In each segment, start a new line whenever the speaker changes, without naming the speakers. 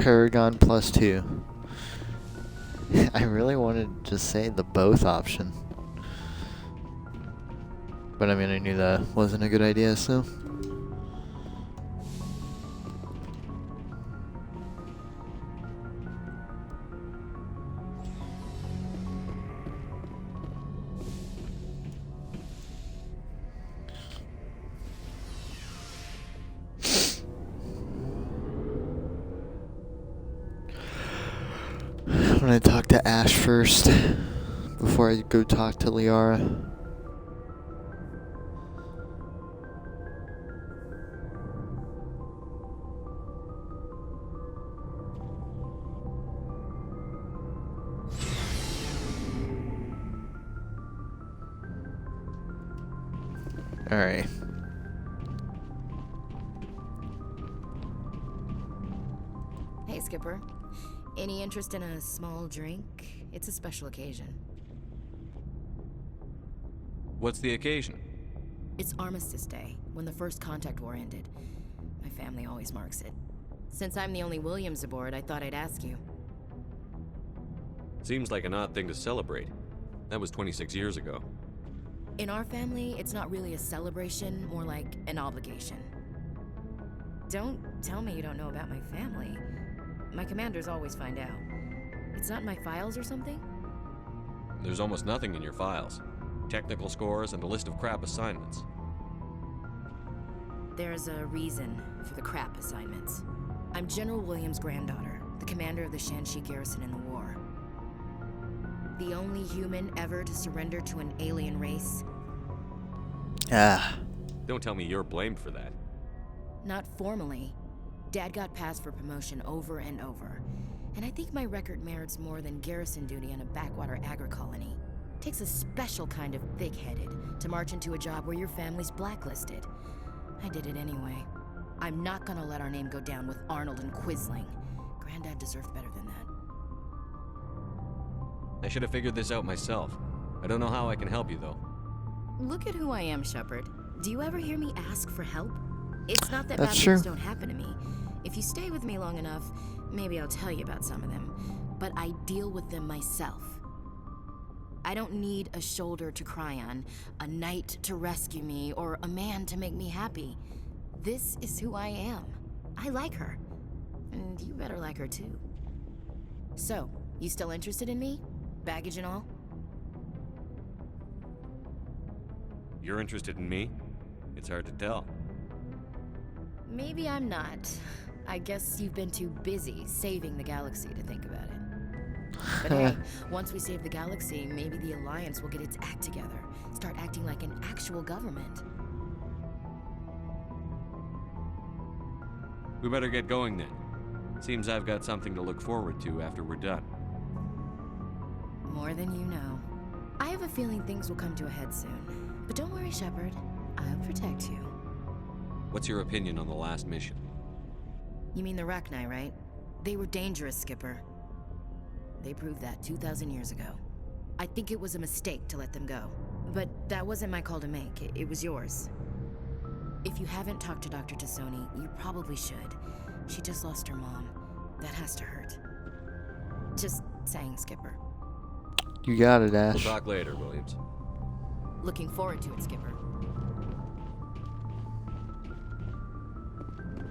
Paragon +2. I really wanted to just say the both option. But I mean, I knew that wasn't a good idea, so. I'm gonna talk to Ash first before I go talk to Liara. Alright.
Hey, Skipper. Any interest in a small drink? It's a special occasion.
What's the occasion?
It's Armistice Day, when the first contact war ended. My family always marks it. Since I'm the only Williams aboard, I thought I'd ask you.
Seems like an odd thing to celebrate. That was 26 years ago.
In our family, it's not really a celebration, more like an obligation. Don't tell me you don't know about my family. My commanders always find out. It's not in my files or something?
There's almost nothing in your files. Technical scores and a list of crap assignments.
There's a reason for the crap assignments. I'm General Williams' granddaughter, the commander of the Shanxi garrison in the war. The only human ever to surrender to an alien race.
Ah.
Don't tell me you're blamed for that.
Not formally. Dad got passed for promotion over and over. And I think my record merits more than garrison duty on a backwater agri-colony. Takes a special kind of thick-headed to march into a job where your family's blacklisted. I did it anyway. I'm not gonna let our name go down with Arnold and Quisling. Granddad deserved better than that.
I should have figured this out myself. I don't know how I can help you, though.
Look at who I am, Shepard. Do you ever hear me ask for help? It's not that
That's
bad
true.
things don't happen to me. If you stay with me long enough, maybe I'll tell you about some of them. But I deal with them myself. I don't need a shoulder to cry on, a knight to rescue me, or a man to make me happy. This is who I am. I like her. And you better like her too. So, you still interested in me? Baggage and all?
You're interested in me? It's hard to tell.
Maybe I'm not. I guess you've been too busy saving the galaxy to think about it. But hey, once we save the galaxy, maybe the Alliance will get its act together. Start acting like an actual government.
We better get going then. Seems I've got something to look forward to after we're done.
More than you know. I have a feeling things will come to a head soon. But don't worry, Shepard. I'll protect you.
What's your opinion on the last mission?
You mean the Rachni, right? They were dangerous, Skipper. They proved that 2,000 years ago. I think it was a mistake to let them go. But that wasn't my call to make. It was yours. If you haven't talked to Dr. Tassoni, you probably should. She just lost her mom. That has to hurt. Just saying, Skipper.
You got it,
We'll
Ash.
talk later, Williams.
Looking forward to it, Skipper.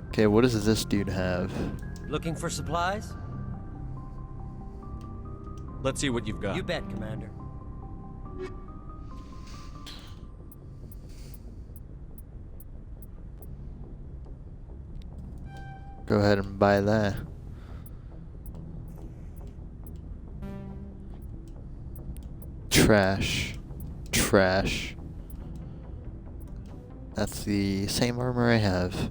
Okay, what does this dude have?
Looking for supplies?
Let's see what you've got.
You bet, Commander.
Go ahead and buy that. Trash. Trash. That's the same armor I have.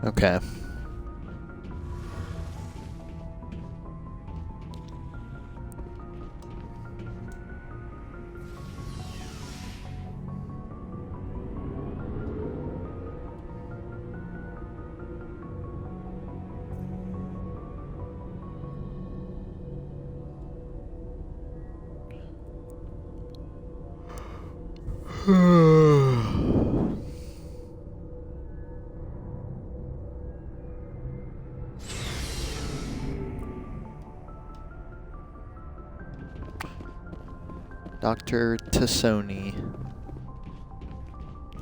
Okay. Dr. Tassoni.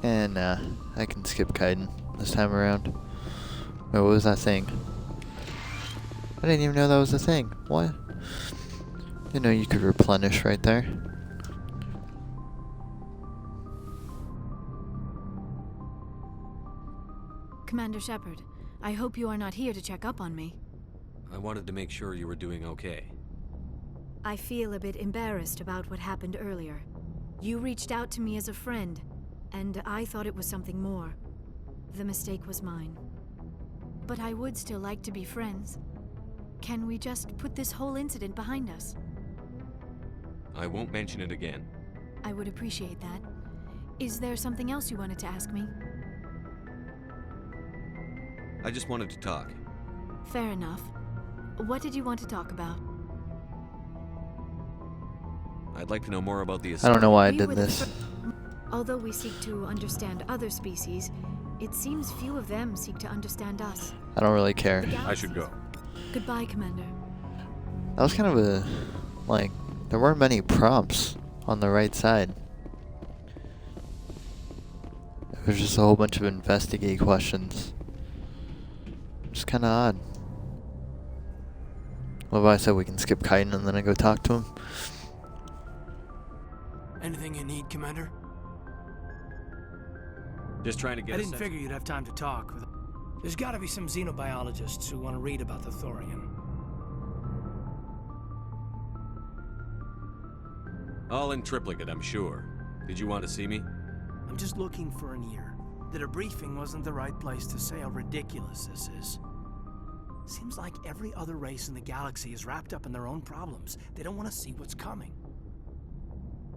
And I can skip Kaiden this time around. Wait, what was that thing? I didn't even know that was a thing. What? You know you could replenish right there.
Commander Shepard, I hope you are not here to check up on me.
I wanted to make sure you were doing okay.
I feel a bit embarrassed about what happened earlier. You reached out to me as a friend, and I thought it was something more. The mistake was mine. But I would still like to be friends. Can we just put this whole incident behind us?
I won't mention it again.
I would appreciate that. Is there something else you wanted to ask me?
I just wanted to talk.
Fair enough. What did you want to talk about?
I'd like to know more about the
I don't know why I
We
did
were the
this.
Although we seek to understand other species, it seems few of them seek to understand us.
I don't really care.
The
I should go.
Goodbye, Commander.
That was kind of a, like, there weren't many prompts on the right side. It was just a whole bunch of investigate questions. Just kind of odd. What if I said we can skip Kaiden and then I go talk to him?
Anything you need, Commander?
Just trying to get
I
a
didn't
sense-
figure you'd have time to talk. There's gotta be some xenobiologists who want to read about the Thorian.
All in triplicate, I'm sure. Did you want to see me?
I'm just looking for an ear. The debriefing wasn't the right place to say how ridiculous this is. Seems like every other race in the galaxy is wrapped up in their own problems. They don't want to see what's coming.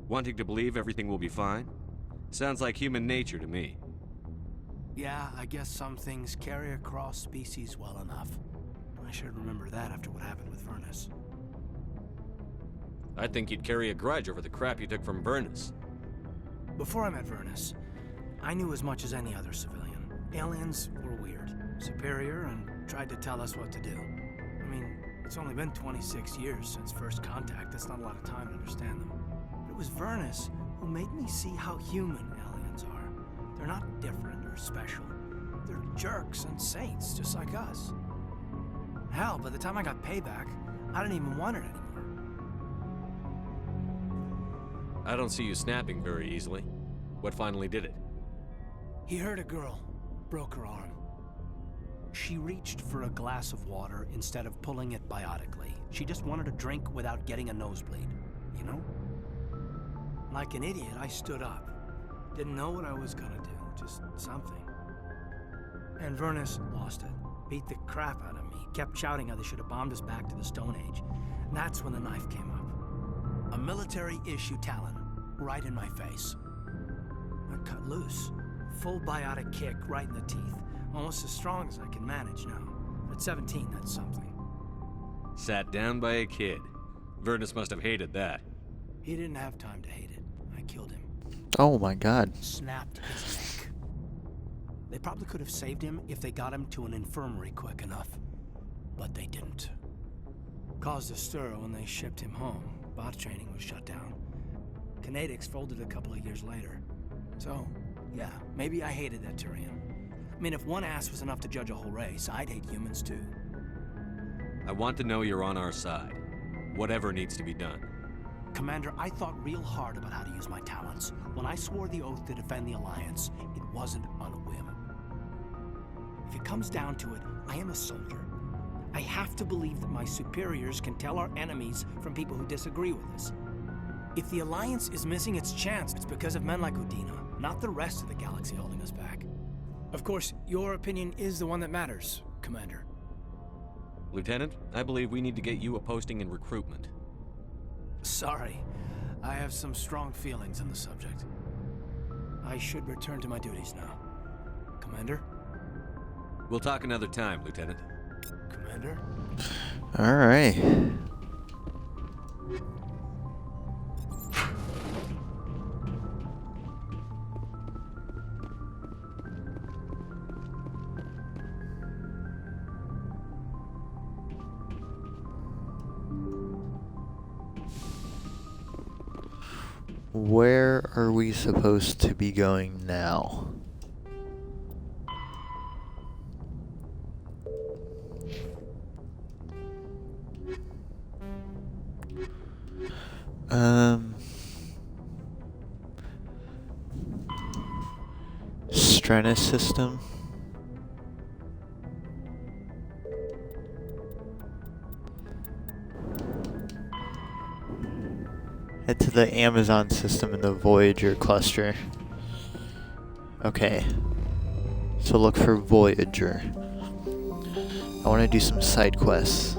Wanting to believe everything will be fine? Sounds like human nature to me.
Yeah, I guess some things carry across species well enough. I should remember that after what happened with Vernus.
I think you'd carry a grudge over the crap you took from Vernus.
Before I met Vernus, I knew as much as any other civilian. Aliens were weird, superior, and tried to tell us what to do. I mean, it's only been 26 years since first contact. That's not a lot of time to understand them. But it was Vernus who made me see how human aliens are. They're not different or special. They're jerks and saints, just like us. Hell, by the time I got payback, I didn't even want it anymore.
I don't see you snapping very easily. What finally did it?
He hurt a girl, broke her arm. She reached for a glass of water instead of pulling it biotically. She just wanted a drink without getting a nosebleed, you know? Like an idiot, I stood up. Didn't know what I was gonna do, just something. And Vernus lost it. Beat the crap out of me. Kept shouting how they should have bombed us back to the Stone Age. And that's when the knife came up. A military-issue talon, right in my face. I cut loose. Full biotic kick right in the teeth. Almost as strong as I can manage now. At 17, that's something.
Sat down by a kid. Vernus must have hated that.
He didn't have time to hate it. I killed him.
Oh my god.
Snapped his neck. They probably could have saved him if they got him to an infirmary quick enough. But they didn't. Caused a stir when they shipped him home. Bot training was shut down. Kinetics folded a couple of years later. So, yeah, maybe I hated that Turian. I mean, if one ass was enough to judge a whole race, I'd hate humans too.
I want to know you're on our side. Whatever needs to be done.
Commander, I thought real hard about how to use my talents. When I swore the oath to defend the Alliance, it wasn't on a whim. If it comes down to it, I am a soldier. I have to believe that my superiors can tell our enemies from people who disagree with us. If the Alliance is missing its chance, it's because of men like Udina, not the rest of the galaxy holding us back. Of course, your opinion is the one that matters, Commander.
Lieutenant, I believe we need to get you a posting in recruitment.
Sorry, I have some strong feelings on the subject. I should return to my duties now. Commander?
We'll talk another time, Lieutenant.
Commander?
Alright. Where are we supposed to be going now? Stranus system. Head to the Amazon system in the Voyager cluster. Okay. So look for Voyager. I want to do some side quests.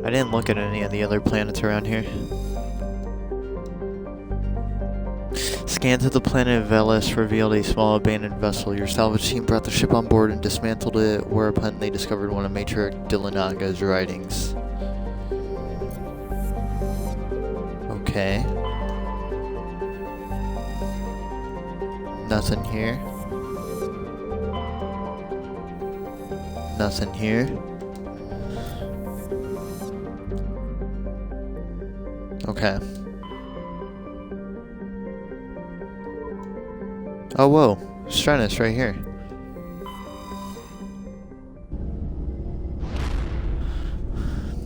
I didn't look at any of the other planets around here. Scans of the planet Velis revealed a small abandoned vessel. Your salvage team brought the ship on board and dismantled it, whereupon they discovered one of Matriarch Dillinaga's writings. Okay. Nothing here. Nothing here. Okay. Oh, whoa. Stranus right here.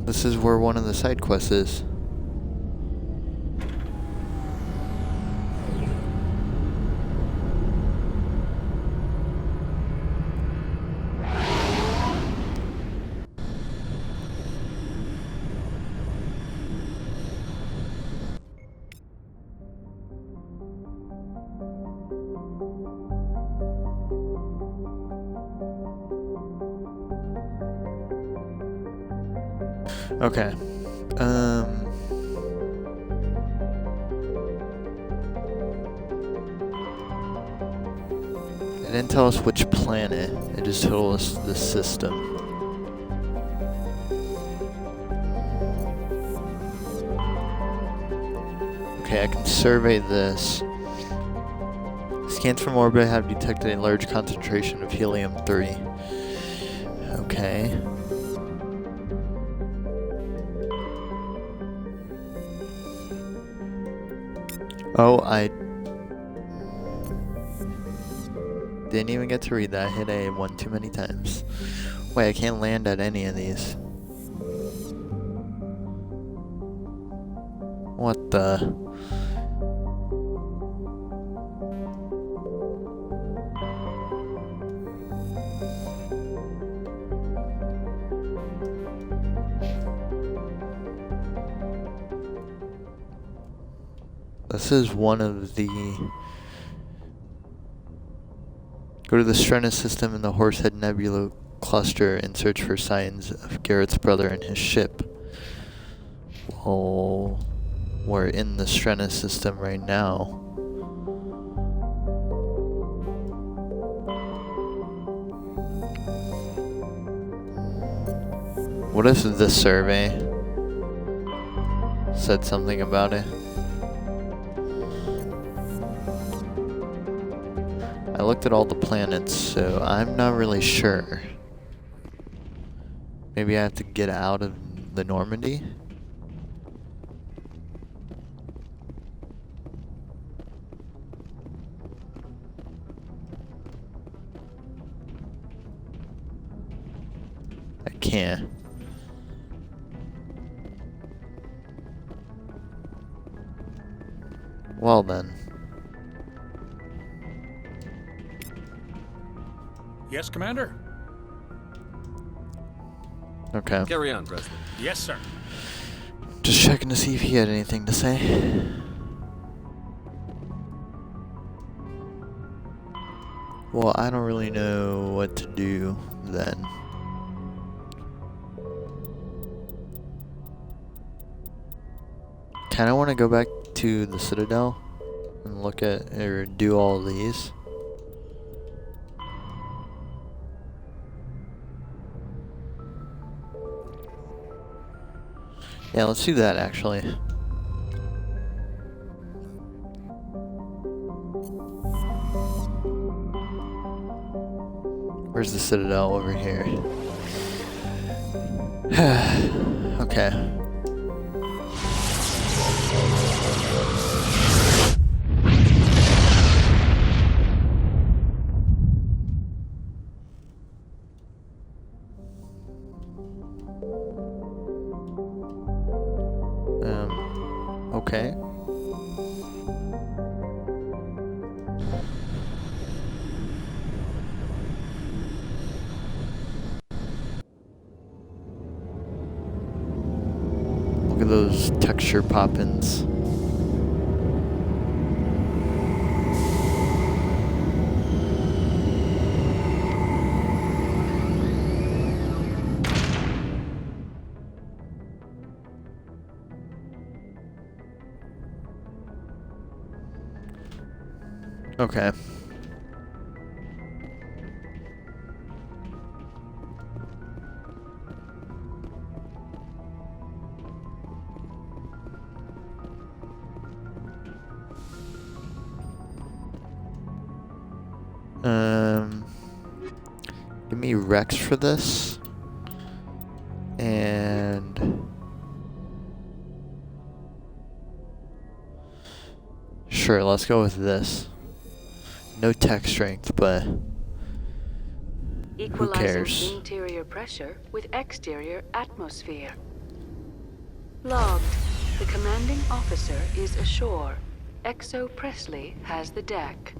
This is where one of the side quests is. Okay. It didn't tell us which planet. It just told us the system. Okay, I can survey this. Scans from orbit have detected a large concentration of helium-3. Okay. Oh, I didn't even get to read that. I hit A one too many times. Wait, I can't land at any of these. What the? This is one of the... Go to the Stranus system in the Horsehead Nebula cluster and search for signs of Garrett's brother and his ship. Well, we're in the Stranus system right now. What if the survey said something about it? I looked at all the planets, so I'm not really sure. Maybe I have to get out of the Normandy? I can't. Well then.
Yes, Commander?
Okay.
Carry on, President.
Yes, sir.
Just checking to see if he had anything to say. Well, I don't really know what to do then. Kinda wanna go back to the Citadel and look at, or do all these. Yeah, let's do that actually. Where's the Citadel? Over here. Okay. Okay. Look at those texture pop-ins. Okay. Give me Rex for this. And sure, let's go with this. No tech strength, but who
Equalizing
cares?
interior pressure with exterior atmosphere. Logged. The commanding officer is ashore. Exo Presley has the deck.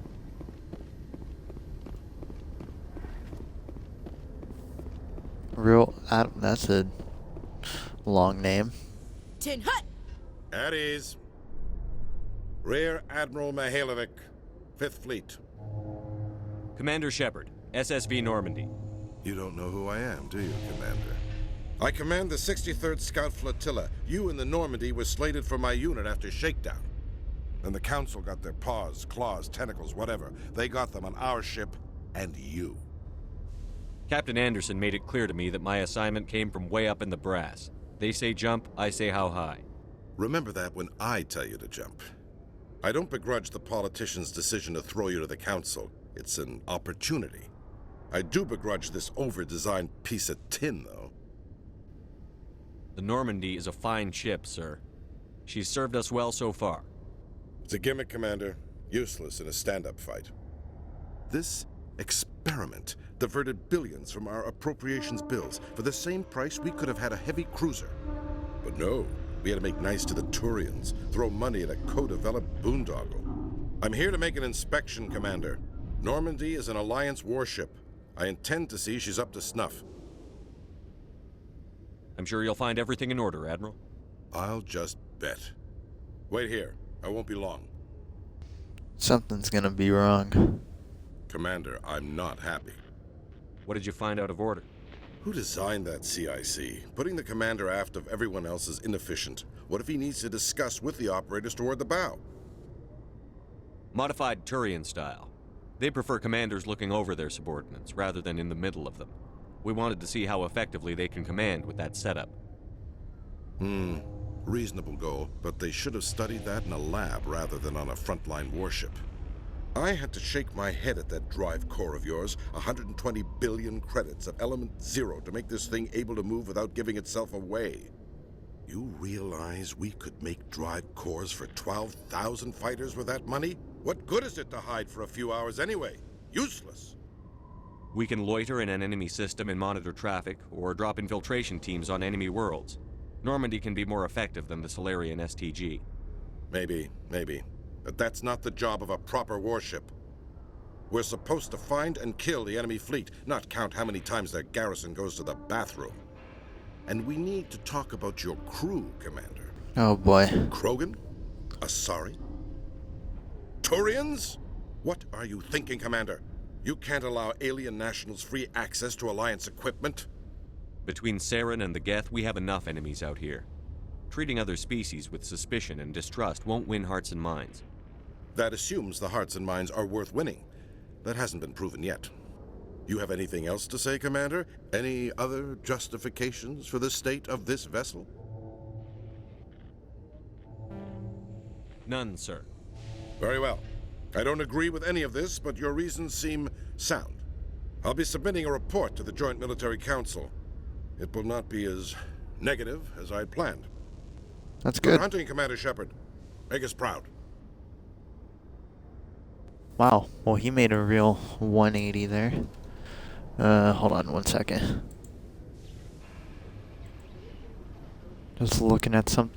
That's a long name.
Tin Hut!
At ease. Rear Admiral Mihailovic, 5th Fleet.
Commander Shepard, SSV Normandy.
You don't know who I am, do you, Commander? I command the 63rd Scout Flotilla. You and the Normandy were slated for my unit after shakedown. Then the Council got their paws, claws, tentacles, whatever. They got them on our ship and you.
Captain Anderson made it clear to me that my assignment came from way up in the brass. They say jump, I say how high.
Remember that when I tell you to jump. I don't begrudge the politician's decision to throw you to the Council. It's an opportunity. I do begrudge this over-designed piece of tin, though.
The Normandy is a fine ship, sir. She's served us well so far.
It's a gimmick, Commander. Useless in a stand-up fight. This experiment diverted billions from our appropriations bills. For the same price, we could have had a heavy cruiser. But no, we had to make nice to the Turians, throw money at a co-developed boondoggle. I'm here to make an inspection, Commander. Normandy is an Alliance warship. I intend to see she's up to snuff.
I'm sure you'll find everything in order, Admiral.
I'll just bet. Wait here. I won't be long.
Something's gonna be wrong.
Commander, I'm not happy.
What did you find out of order?
Who designed that CIC? Putting the commander aft of everyone else is inefficient. What if he needs to discuss with the operators toward the bow?
Modified Turian style. They prefer commanders looking over their subordinates rather than in the middle of them. We wanted to see how effectively they can command with that setup.
Reasonable goal, but they should have studied that in a lab rather than on a frontline warship. I had to shake my head at that drive core of yours. 120 billion credits of element 0 to make this thing able to move without giving itself away. You realize we could make drive cores for 12,000 fighters with that money? What good is it to hide for a few hours anyway? Useless.
We can loiter in an enemy system and monitor traffic, or drop infiltration teams on enemy worlds. Normandy can be more effective than the Solarian STG.
Maybe. But that's not the job of a proper warship. We're supposed to find and kill the enemy fleet, not count how many times their garrison goes to the bathroom. And we need to talk about your crew, Commander.
Oh boy.
Krogan? Asari? Turians? What are you thinking, Commander? You can't allow alien nationals free access to Alliance equipment?
Between Saren and the Geth, we have enough enemies out here. Treating other species with suspicion and distrust won't win hearts and minds.
That assumes the hearts and minds are worth winning. That hasn't been proven yet. You have anything else to say, Commander? Any other justifications for the state of this vessel?
None, sir.
Very well. I don't agree with any of this, but your reasons seem sound. I'll be submitting a report to the Joint Military Council. It will not be as negative as I'd planned.
That's
Good
good.
hunting, Commander Shepard. Make us proud.
Wow. Well, he made a real 180 there. Hold on one second. Just looking at something.